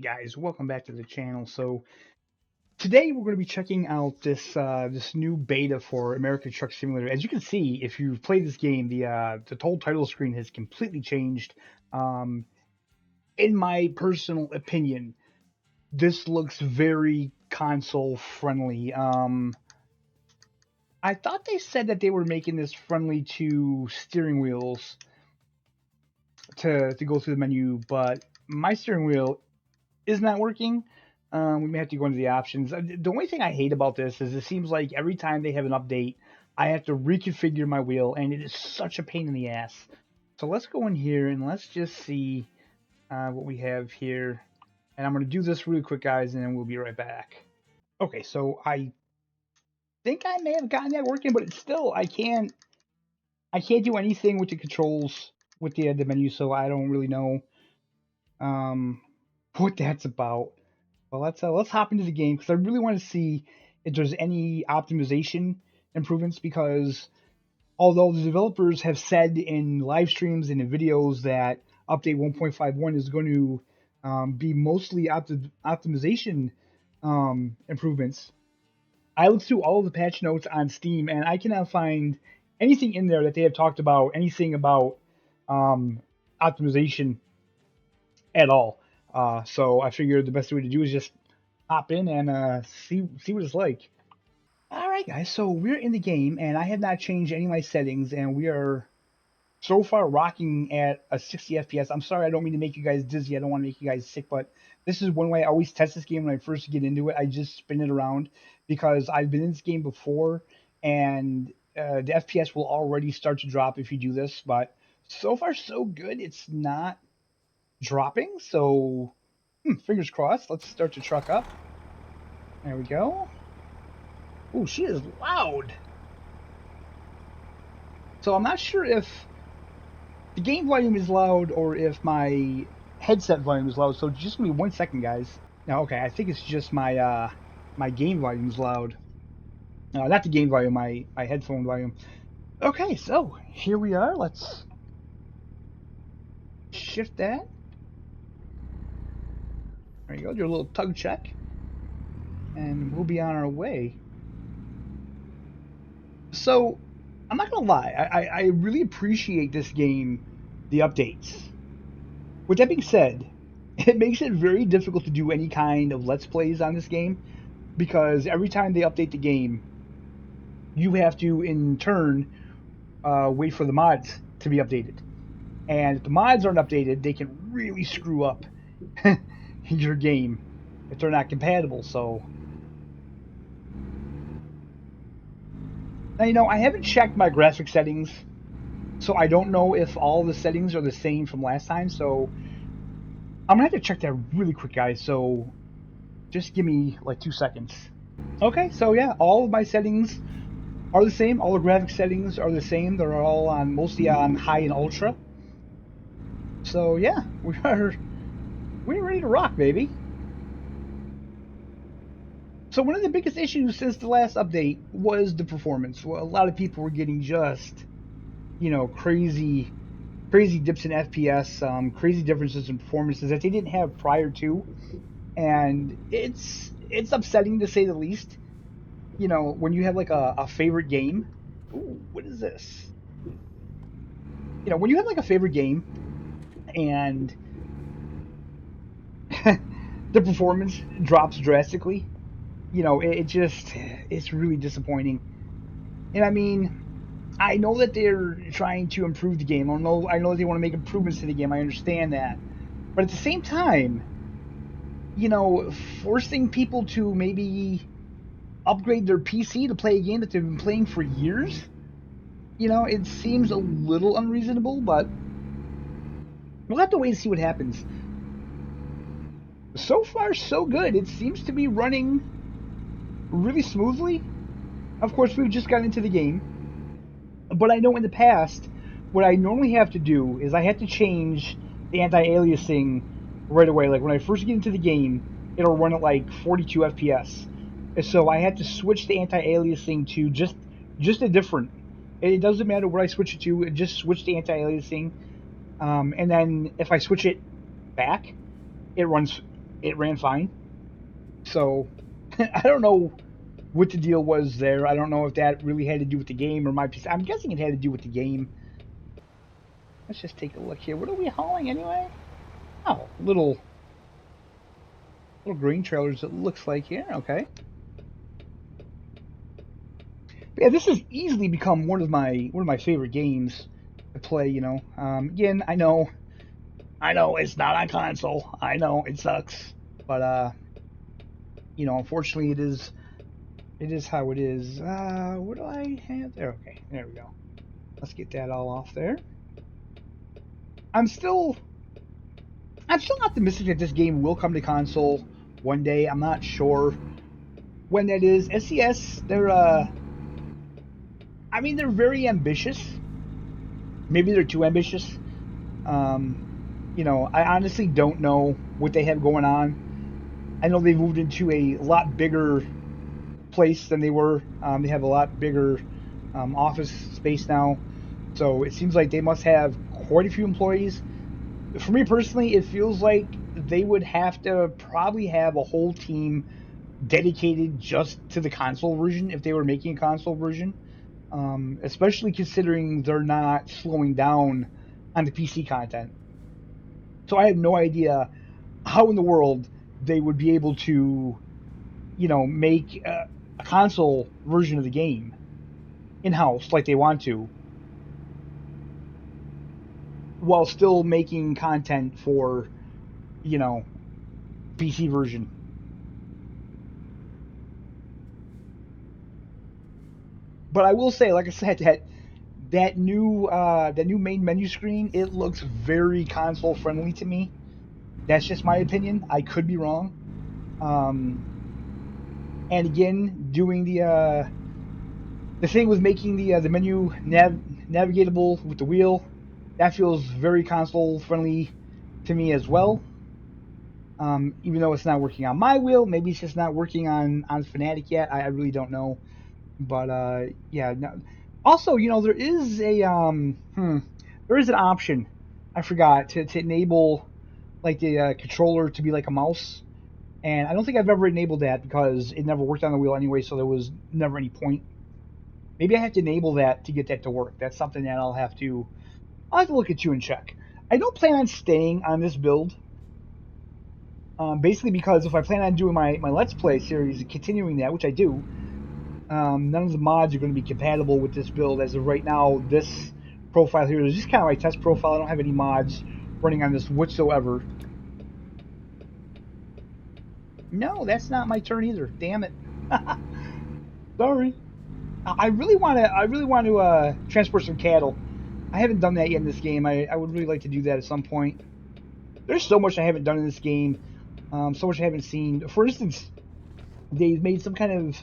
guys, welcome back to the channel. So today we're going to be checking out this new beta for American Truck Simulator. As you can see, if you've played this game, the whole title screen has completely changed. In my personal opinion, this looks very console friendly. I thought they said that they were making this friendly to steering wheels to go through the menu, but my steering wheel is not working. We may have to go into the options. The only thing I hate about this is it seems like every time they have an update, I have to reconfigure my wheel, and it is such a pain in the ass. So let's go in here and let's just see what we have here. And I'm going to do this really quick, guys, and then we'll be right back. Okay, so I think I may have gotten that working, but it's still, I can't do anything with the controls with the menu, so I don't really know what that's about. Well, let's hop into the game because I really want to see if there's any optimization improvements, because although the developers have said in live streams and in videos that update 1.51 is going to be mostly optimization improvements, I looked through all of the patch notes on Steam and I cannot find anything in there that they have talked about anything about optimization at all. So I figured the best way to do is just hop in and see what it's like. Alright guys, so we're in the game and I have not changed any of my settings and we are so far rocking at a 60 FPS. I'm sorry, I don't mean to make you guys dizzy, I don't want to make you guys sick, but this is one way I always test this game when I first get into it. I just spin it around because I've been in this game before and the FPS will already start to drop if you do this, but so far so good. It's not dropping, so fingers crossed. Let's start the truck up. There we go. Oh, she is loud. So I'm not sure if the game volume is loud or if my headset volume is loud. So just give me 1 second, guys. Now, okay, I think it's just my my game volume is loud. Not the game volume, my headphone volume. Okay, so here we are. Let's shift that. There you go. Do a little tug check. And we'll be on our way. So, I'm not going to lie. I really appreciate this game, the updates. With that being said, it makes it very difficult to do any kind of Let's Plays on this game, because every time they update the game, you have to, in turn, wait for the mods to be updated. And if the mods aren't updated, they can really screw up your game if they're not compatible. So now, you know, I haven't checked my graphic settings, so I don't know if all the settings are the same from last time. So I'm gonna have to check that really quick, guys. So just give me like 2 seconds. Okay, so yeah, all of my settings are the same. All the graphic settings are the same. They're all on mostly on high and ultra. So yeah, we're ready to rock, baby. So one of the biggest issues since the last update was the performance. Well, a lot of people were getting just, you know, crazy dips in FPS, crazy differences in performances that they didn't have prior to, and it's upsetting to say the least. You know, when you have like a favorite game. Ooh, what is this? You know, when you have like a favorite game and the performance drops drastically, you know, it's really disappointing. And I mean, I know that they're trying to improve the game. I know that they want to make improvements to the game. I understand that. But at the same time, you know, forcing people to maybe upgrade their PC to play a game that they've been playing for years, you know, it seems a little unreasonable, but we'll have to wait and see what happens. So far, so good. It seems to be running really smoothly. Of course, we've just got into the game, but I know in the past, what I normally have to do is I have to change the anti-aliasing right away. Like when I first get into the game, it'll run at like 42 FPS. So I had to switch the anti-aliasing to just a different. It doesn't matter what I switch it to. Just switch the anti-aliasing, and then if I switch it back, it runs it ran fine. So I don't know what the deal was there. I don't know if that really had to do with the game or my PC. I'm guessing it had to do with the game. Let's just take a look here. What are we hauling anyway? Oh, little grain trailers. It looks like here. Okay. But yeah, this has easily become one of my favorite games to play. You know, again, I know it's not on console. I know it sucks, but you know, unfortunately, it is how it is. What do I have there? Okay, there we go. Let's get that all off there. I'm still optimistic that this game will come to console one day. I'm not sure when that is. SES, they're I mean, they're very ambitious. Maybe they're too ambitious. You know, I honestly don't know what they have going on. I know they've moved into a lot bigger place than they were. They have a lot bigger office space now. So it seems like they must have quite a few employees. For me personally, it feels like they would have to probably have a whole team dedicated just to the console version if they were making a console version. Especially considering they're not slowing down on the PC content. So I have no idea how in the world they would be able to, you know, make a console version of the game in-house like they want to, while still making content for, you know, PC version. But I will say, like I said, that new main menu screen, it looks very console friendly to me. That's just my opinion. I could be wrong. And again, doing the thing with making the menu navigatable with the wheel, that feels very console friendly to me as well. Even though it's not working on my wheel, maybe it's just not working on Fanatec yet. I really don't know. But yeah. No. Also, you know, there is there is an option. I forgot to enable like the controller to be like a mouse, and I don't think I've ever enabled that because it never worked on the wheel anyway, so there was never any point. Maybe I have to enable that to get that to work. That's something that I'll have to look into and check. I don't plan on staying on this build, basically because if I plan on doing my Let's Play series and continuing that, which I do, none of the mods are going to be compatible with this build. As of right now, this profile here is just kind of my test profile. I don't have any mods running on this whatsoever. No, that's not my turn either. Damn it. Sorry. I really want to transport some cattle. I haven't done that yet in this game. I would really like to do that at some point. There's so much I haven't done in this game. So much I haven't seen. For instance, they've made some kind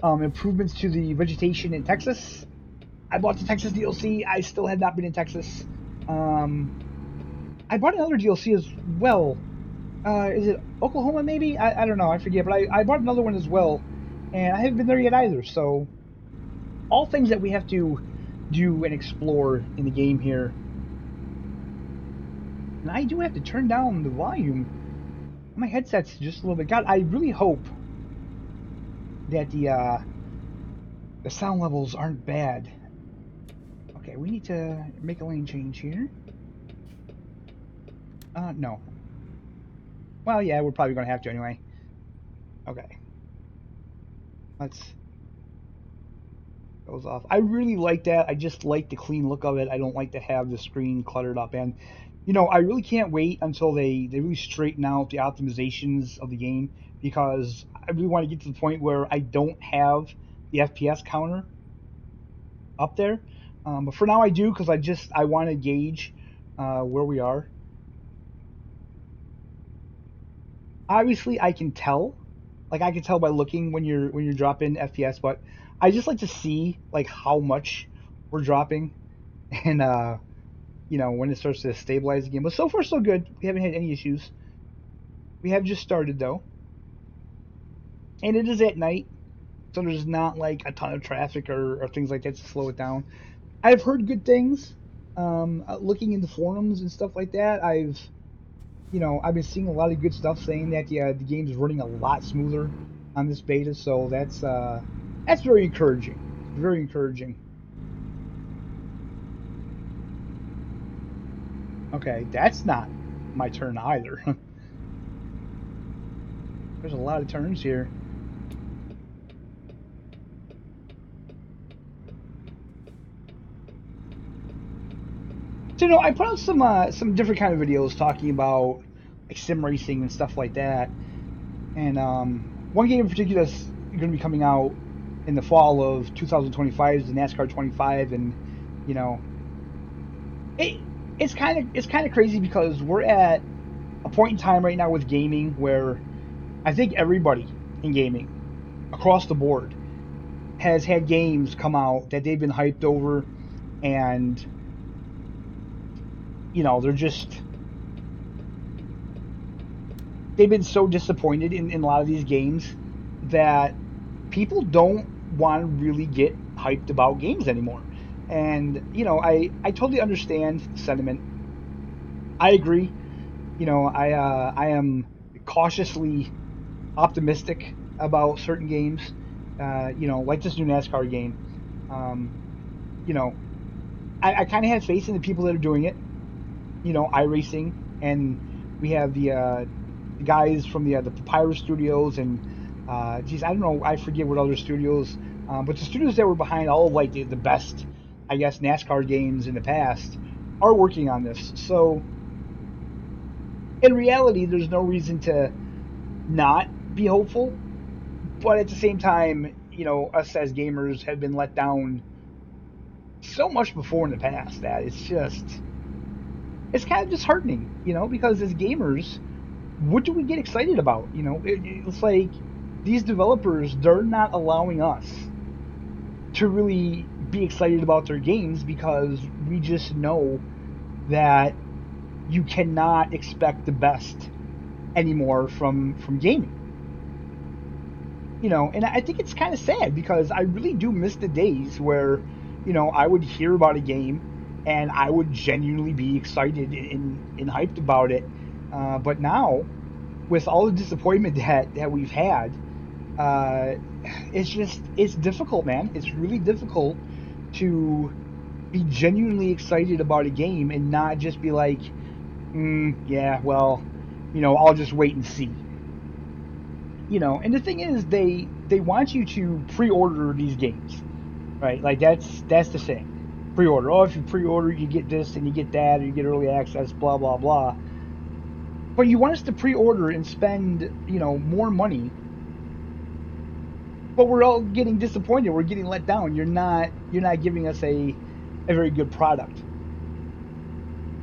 of improvements to the vegetation in Texas. I bought the Texas DLC. I still have not been in Texas. I bought another DLC as well. Is it Oklahoma maybe? I don't know. I forget. But I bought another one as well. And I haven't been there yet either. So all things that we have to do and explore in the game here. And I do have to turn down the volume. My headset's just a little bit. God, I really hope that the sound levels aren't bad. Okay, we need to make a lane change here. No. Well, yeah, we're probably going to have to anyway. Okay. Let's goes off. I really like that. I just like the clean look of it. I don't like to have the screen cluttered up. And, you know, I really can't wait until they really straighten out the optimizations of the game, because I really want to get to the point where I don't have the FPS counter up there. But for now I do, because I want to gauge where we are. Obviously, I can tell. Like, I can tell by looking when you're dropping FPS, but I just like to see like how much we're dropping, and you know, when it starts to stabilize again. But so far so good. We haven't had any issues. We have just started though, and it is at night, so there's not like a ton of traffic or things like that to slow it down. I've heard good things. Looking into forums and stuff like that, you know, I've been seeing a lot of good stuff saying that the game's running a lot smoother on this beta, so that's very encouraging. Very encouraging. Okay, that's not my turn either. There's a lot of turns here. So, you know, I put out some different kind of videos talking about like sim racing and stuff like that. And one game in particular that's going to be coming out in the fall of 2025 is the NASCAR 25, and you know, it it's kind of crazy because we're at a point in time right now with gaming where I think everybody in gaming across the board has had games come out that they've been hyped over, and you know they've been so disappointed in a lot of these games that people don't want to really get hyped about games anymore. And you know, I totally understand the sentiment. I agree. You know, I am cautiously optimistic about certain games. You know, like this new NASCAR game. Um, you know, I kind of have faith in the people that are doing it. You know, iRacing, and we have the guys from the Papyrus Studios, and geez, I don't know, I forget what other studios, but the studios that were behind all of like the best, I guess, NASCAR games in the past are working on this. So in reality, there's no reason to not be hopeful, but at the same time, you know, us as gamers have been let down so much before in the past that it's kind of disheartening, you know, because as gamers, what do we get excited about? You know, it's like these developers, they're not allowing us to really be excited about their games because we just know that you cannot expect the best anymore from gaming. You know, and I think it's kind of sad because I really do miss the days where, you know, I would hear about a game and I would genuinely be excited and hyped about it. But now, with all the disappointment that we've had, uh, it's difficult, man. It's really difficult to be genuinely excited about a game and not just be like, yeah, well, you know, I'll just wait and see. You know, and the thing is, they want you to pre-order these games, right? Like that's the thing. Pre-order. Oh, if you pre-order, you get this and you get that, or you get early access, blah blah blah. But you want us to pre-order and spend, you know, more money, but we're all getting disappointed. We're getting let down. You're not giving us a very good product.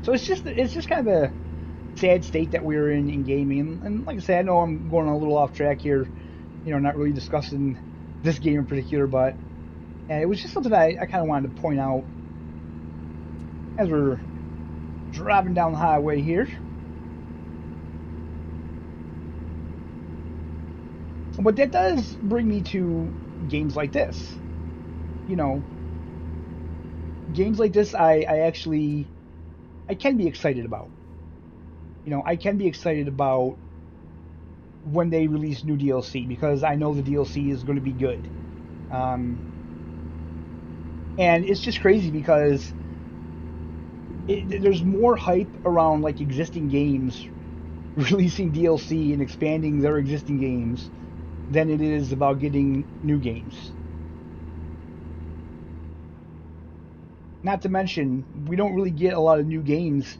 So it's just kind of a sad state that we're in gaming. And like I said, I know I'm going a little off track here. You know, not really discussing this game in particular, but it was just something I kind of wanted to point out as we're driving down the highway here. But that does bring me to games like this. You know, games like this I can be excited about. You know, I can be excited about when they release new DLC because I know the DLC is going to be good. And it's just crazy because there's more hype around like existing games releasing DLC and expanding their existing games than it is about getting new games. Not to mention, we don't really get a lot of new games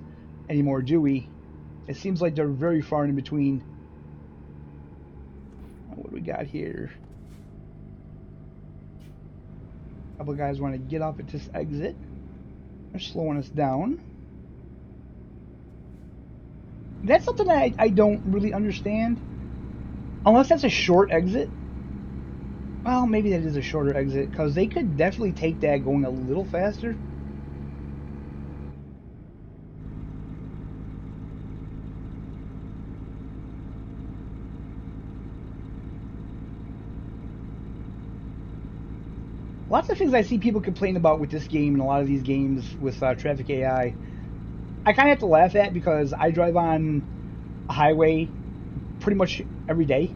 anymore, do we? It seems like they're very far in between. What do we got here? A couple of guys want to get off at this exit. They're slowing us down. That's something that I don't really understand. Unless that's a short exit. Well, maybe that is a shorter exit, because they could definitely take that going a little faster. Lots of things I see people complain about with this game and a lot of these games with Traffic AI, I kind of have to laugh at because I drive on a highway pretty much every day.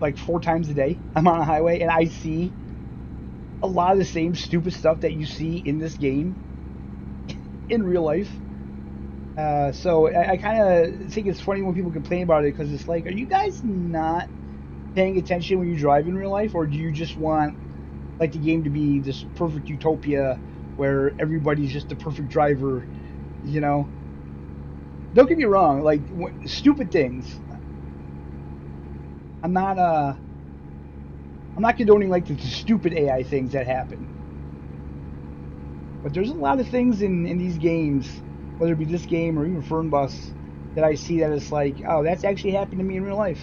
Like 4 times a day, I'm on a highway, and I see a lot of the same stupid stuff that you see in this game in real life. So I kind of think it's funny when people complain about it, because it's like, are you guys not paying attention when you drive in real life, or do you just want like the game to be this perfect utopia where everybody's just the perfect driver? You know, don't get me wrong, like stupid things. I'm not I'm not condoning like the stupid AI things that happen, but there's a lot of things in these games, whether it be this game or even Fernbus, that I see that it's like, oh, that's actually happened to me in real life.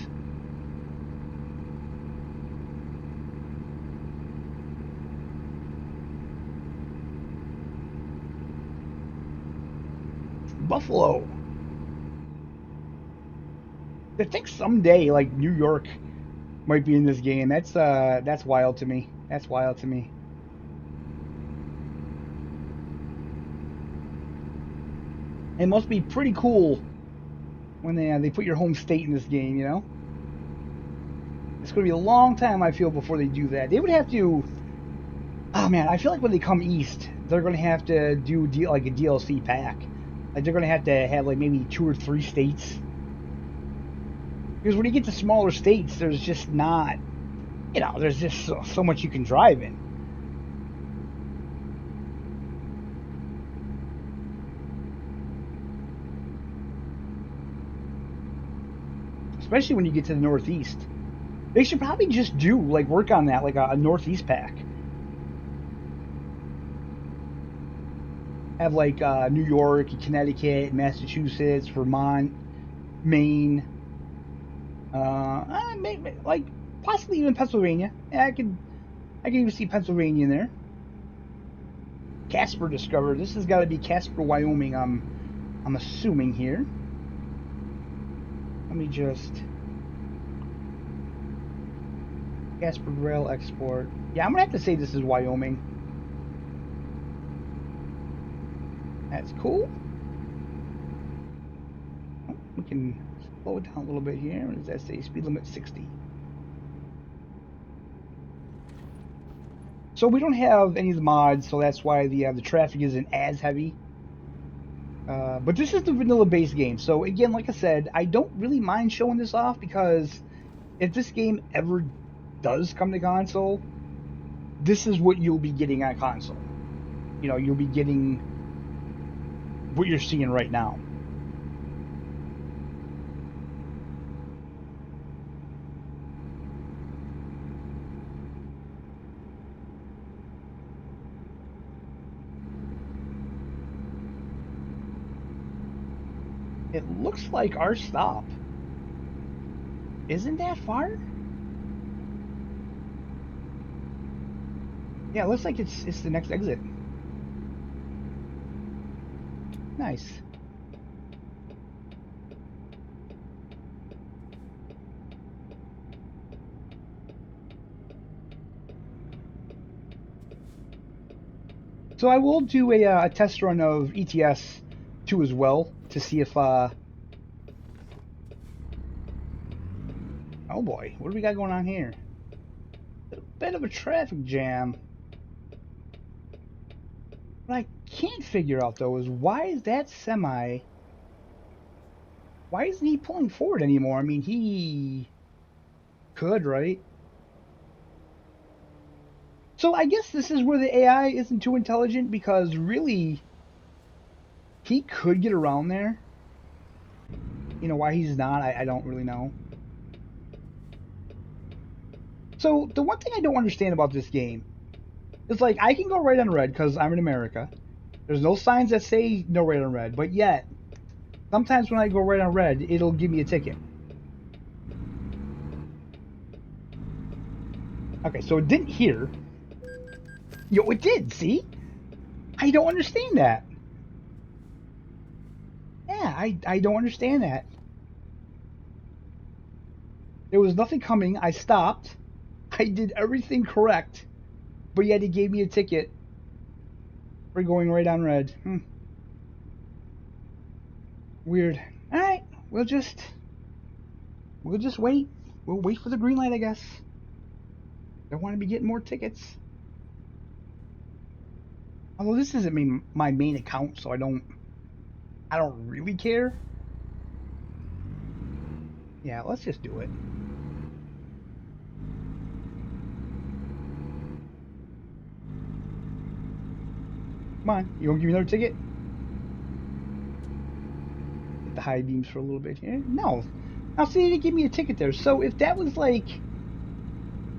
Buffalo. I think someday like New York might be in this game. That's wild to me. That's wild to me. It must be pretty cool when they put your home state in this game. You know, it's going to be a long time, I feel, before they do that. They would have to. Oh man, I feel like when they come east, they're going to have to do like a DLC pack. Like they're going to have like maybe 2 or 3 states. Because when you get to smaller states, there's just not, there's just so much you can drive in. Especially when you get to the Northeast. They should probably just do, like, work on that, like a Northeast pack. Have, like, New York, Connecticut, Massachusetts, Vermont, Maine, like, possibly even Pennsylvania. Yeah, I can even see Pennsylvania in there. Casper discovered. This has got to be Casper, Wyoming, I'm assuming here. Let me just... Casper Rail Export. Yeah, I'm going to have to say this is Wyoming. That's cool. Oh, we can slow it down a little bit here. What does that say? Speed limit 60. So we don't have any of the mods, so that's why the traffic isn't as heavy. But this is the vanilla base game. So again, like I said, I don't really mind showing this off, because if this game ever does come to console, this is what you'll be getting on console. You'll be getting what you're seeing right now. It looks like our stop isn't that far. Yeah, it looks like it's the next exit. Nice. So I will do a test run of ETS 2 as well, to see if oh boy, what do we got going on here? A bit of a traffic jam. What I can't figure out though is, why is that semi, why isn't he pulling forward anymore? I mean, he could, right? So I guess this is where the AI isn't too intelligent, because really he could get around there. Why he's not, I don't really know. So the one thing I don't understand about this game is, like, I can go right on red because I'm in America. There's no signs that say no right on red, but yet sometimes when I go right on red, it'll give me a ticket. Okay, so it didn't here. Yo, it did, see? I don't understand that. Yeah, I don't understand that. There was nothing coming. I stopped. I did everything correct, but yet it gave me a ticket for going right on red. Weird. All right, we'll just wait. We'll wait for the green light, I guess. Don't want to be getting more tickets. Although this isn't my main account, so I don't really care. Yeah, let's just do it. Come on, you want to give me another ticket? Hit the high beams for a little bit here. No. Now see, they didn't give me a ticket there. So if that was like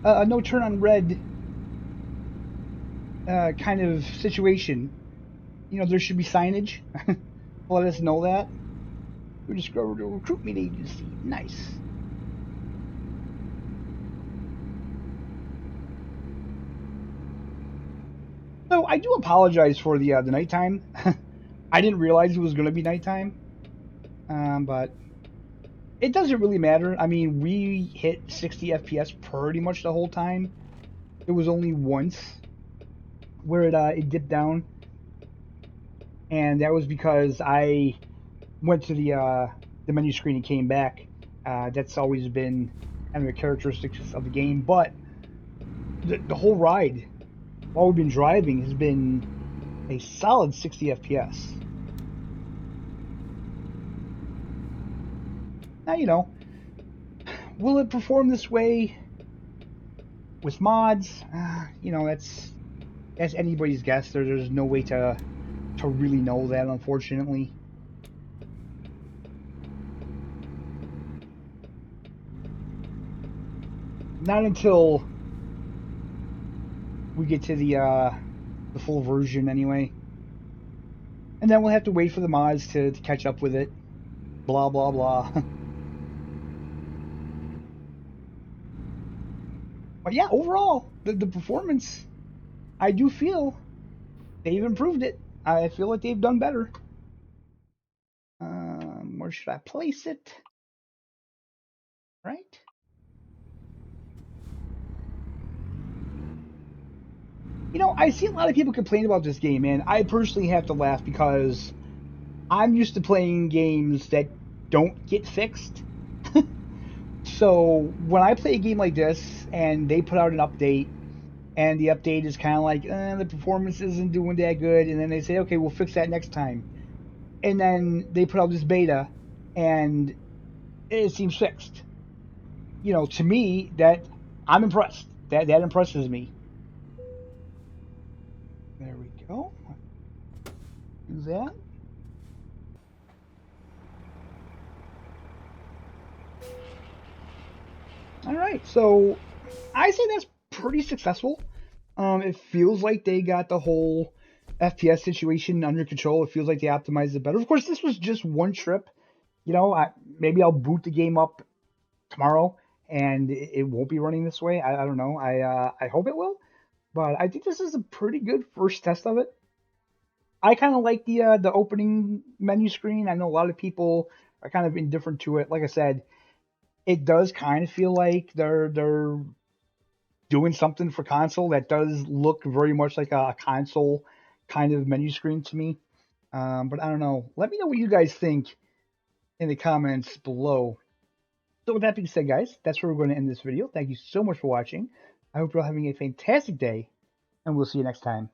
a no turn on red kind of situation, you know, there should be signage. Let us know that. We discovered a recruitment agency. Nice. So I do apologize for the nighttime. I didn't realize it was going to be nighttime, but it doesn't really matter. I mean, we hit 60 FPS pretty much the whole time. It was only once where it dipped down, and that was because I went to the menu screen and came back. That's always been kind of a characteristic of the game, but the whole ride while we've been driving has been a solid 60 FPS. Now, you know, will it perform this way with mods? You know, that's anybody's guess. There's no way to really know that, unfortunately. Not until we get to the full version, anyway. And then we'll have to wait for the mods to catch up with it. Blah, blah, blah. But yeah, overall, the performance, I do feel they've improved it. I feel like they've done better. Where should I place it? Right? You know, I see a lot of people complain about this game, and I personally have to laugh because I'm used to playing games that don't get fixed. So when I play a game like this and they put out an update, and the update is kind of like, the performance isn't doing that good, and then they say, okay, we'll fix that next time. And then they put out this beta, and it seems fixed. You know, to me, that I'm impressed. That impresses me. There we go. Do that. All right, so I say that's pretty successful. It feels like they got the whole FPS situation under control. It feels like they optimized it better. Of course, this was just one trip. You know, maybe I'll boot the game up tomorrow and it won't be running this way. I don't know. I hope it will, but I think this is a pretty good first test of it. I kind of like the opening menu screen. I know a lot of people are kind of indifferent to it. Like I said, it does kind of feel like they're doing something for console that does look very much like a console kind of menu screen to me. But I don't know. Let me know what you guys think in the comments below. So with that being said, guys, that's where we're going to end this video. Thank you so much for watching. I hope you're all having a fantastic day, and we'll see you next time.